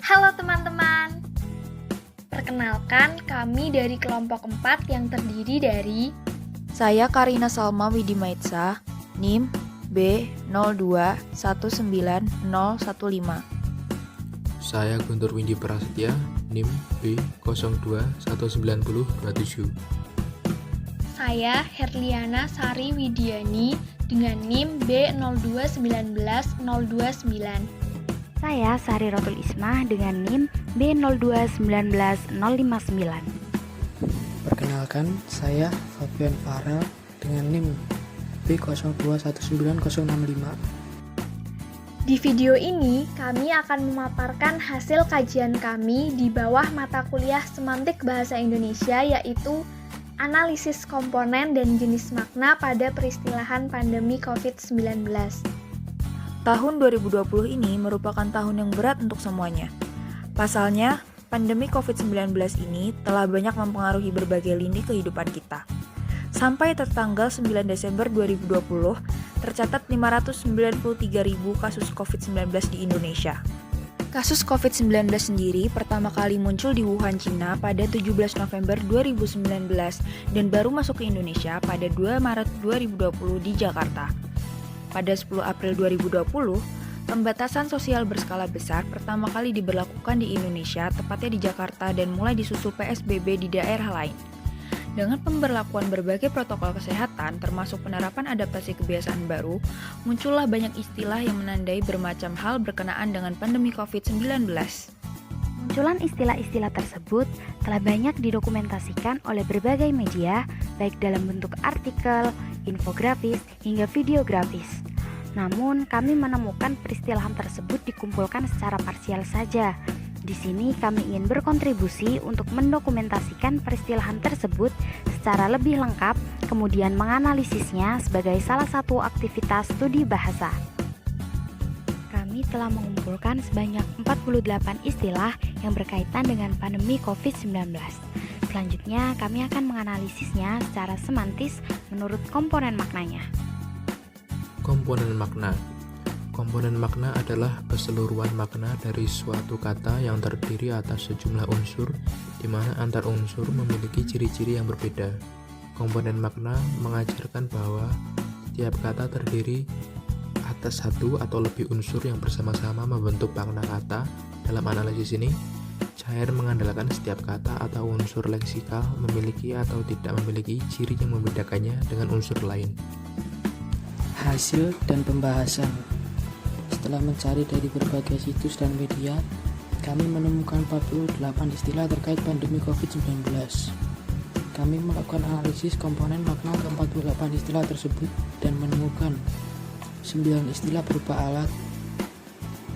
Halo teman-teman, perkenalkan kami dari kelompok 4 yang terdiri dari Saya Karina Salma Widimaitsa, NIM B02190015. Saya Guntur Windy Prasetya, NIM B02190027. saya Herliana Sari Widiani dengan NIM B02190029. Saya Sari Rotul Ismah dengan NIM B0219059. Perkenalkan, saya Fabian Farel dengan NIM B02190065. Di video ini, kami akan memaparkan hasil kajian kami di bawah mata kuliah Semantik Bahasa Indonesia, yaitu Analisis Komponen dan Jenis Makna pada Peristilahan Pandemi COVID-19. Tahun 2020 ini merupakan tahun yang berat untuk semuanya. Pasalnya, pandemi COVID-19 ini telah banyak mempengaruhi berbagai lini kehidupan kita. Sampai tertanggal 9 Desember 2020, tercatat 593.000 kasus COVID-19 di Indonesia. Kasus COVID-19 sendiri pertama kali muncul di Wuhan, Cina pada 17 November 2019 dan baru masuk ke Indonesia pada 2 Maret 2020 di Jakarta. Pada 10 April 2020, pembatasan sosial berskala besar pertama kali diberlakukan di Indonesia, tepatnya di Jakarta, dan mulai disusul PSBB di daerah lain. Dengan pemberlakuan berbagai protokol kesehatan, termasuk penerapan adaptasi kebiasaan baru, muncullah banyak istilah yang menandai bermacam hal berkenaan dengan pandemi COVID-19. Munculan istilah-istilah tersebut telah banyak didokumentasikan oleh berbagai media, baik dalam bentuk artikel, infografis, hingga videografis. Namun, kami menemukan peristilahan tersebut dikumpulkan secara parsial saja. Di sini kami ingin berkontribusi untuk mendokumentasikan peristilahan tersebut secara lebih lengkap, kemudian menganalisisnya sebagai salah satu aktivitas studi bahasa. Kami telah mengumpulkan sebanyak 48 istilah yang berkaitan dengan pandemi COVID-19. Selanjutnya, kami akan menganalisisnya secara semantis menurut komponen maknanya. Komponen makna. Komponen makna adalah keseluruhan makna dari suatu kata yang terdiri atas sejumlah unsur, di mana antar unsur memiliki ciri-ciri yang berbeda. Komponen makna mengajarkan bahwa setiap kata terdiri atas satu atau lebih unsur yang bersama-sama membentuk makna kata. Dalam analisis ini, Cair mengandalkan setiap kata atau unsur leksikal memiliki atau tidak memiliki ciri yang membedakannya dengan unsur lain. Hasil dan pembahasan. Setelah mencari dari berbagai situs dan media, kami menemukan 48 istilah terkait pandemi COVID-19. Kami melakukan analisis komponen makna ke-48 istilah tersebut dan menemukan 9 istilah berupa alat.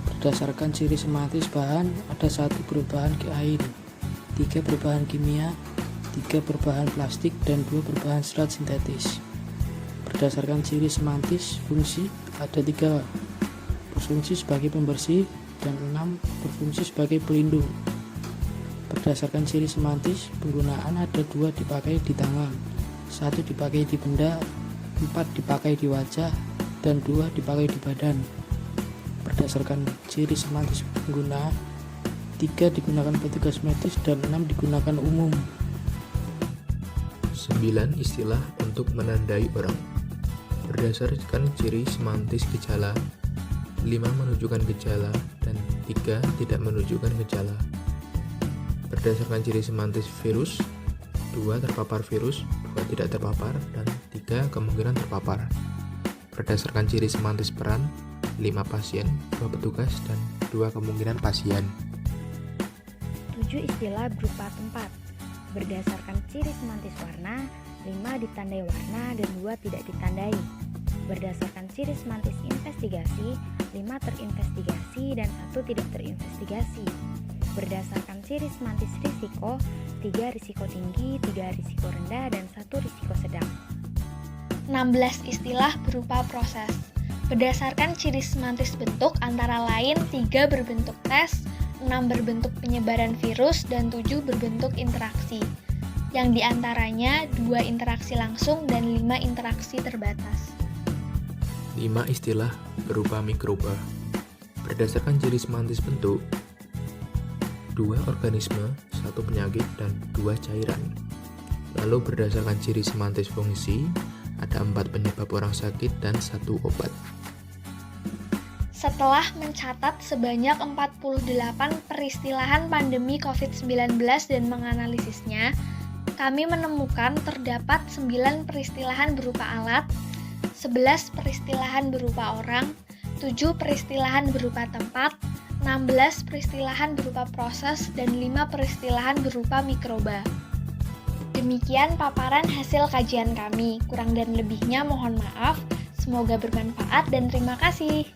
Berdasarkan ciri semantis bahan, ada 1 berbahan air, 3 berbahan kimia, 3 berbahan plastik, dan 2 berbahan serat sintetis. Berdasarkan ciri semantis fungsi, ada 3 berfungsi sebagai pembersih dan 6 berfungsi sebagai pelindung. Berdasarkan ciri semantis penggunaan, ada 2 dipakai di tangan, 1 dipakai di benda, 4 dipakai di wajah, dan 2 dipakai di badan. Berdasarkan ciri semantis pengguna, 3 digunakan petugas medis dan 6 digunakan umum. 9 istilah untuk menandai orang. Berdasarkan ciri semantis gejala, 5 menunjukkan gejala dan 3 tidak menunjukkan gejala. Berdasarkan ciri semantis virus, 2 terpapar virus, 2 tidak terpapar, dan 3 kemungkinan terpapar. Berdasarkan ciri semantis peran, 5 pasien, 2 petugas, dan 2 kemungkinan pasien. 7 istilah berupa tempat. Berdasarkan ciri semantis warna, 5 ditandai warna dan 2 tidak ditandai. Berdasarkan ciri semantis investigasi, 5 terinvestigasi dan 1 tidak terinvestigasi. Berdasarkan ciri semantis risiko, 3 risiko tinggi, 3 risiko rendah, dan 1 risiko sedang. 16 istilah berupa proses. Berdasarkan ciri semantis bentuk antara lain 3 berbentuk tes, 6 berbentuk penyebaran virus, dan 7 berbentuk interaksi. Yang diantaranya 2 interaksi langsung dan 5 interaksi terbatas. 5 istilah berupa mikroba. Berdasarkan ciri semantis bentuk, 2 organisme, 1 penyakit, dan 2 cairan. Lalu berdasarkan ciri semantis fungsi, ada 4 penyebab orang sakit dan 1 obat. Setelah mencatat sebanyak 48 peristilahan pandemi COVID-19 dan menganalisisnya, kami menemukan terdapat 9 peristilahan berupa alat, 11 peristilahan berupa orang, 7 peristilahan berupa tempat, 16 peristilahan berupa proses, dan 5 peristilahan berupa mikroba. Demikian paparan hasil kajian kami. Kurang dan lebihnya mohon maaf. Semoga bermanfaat dan terima kasih.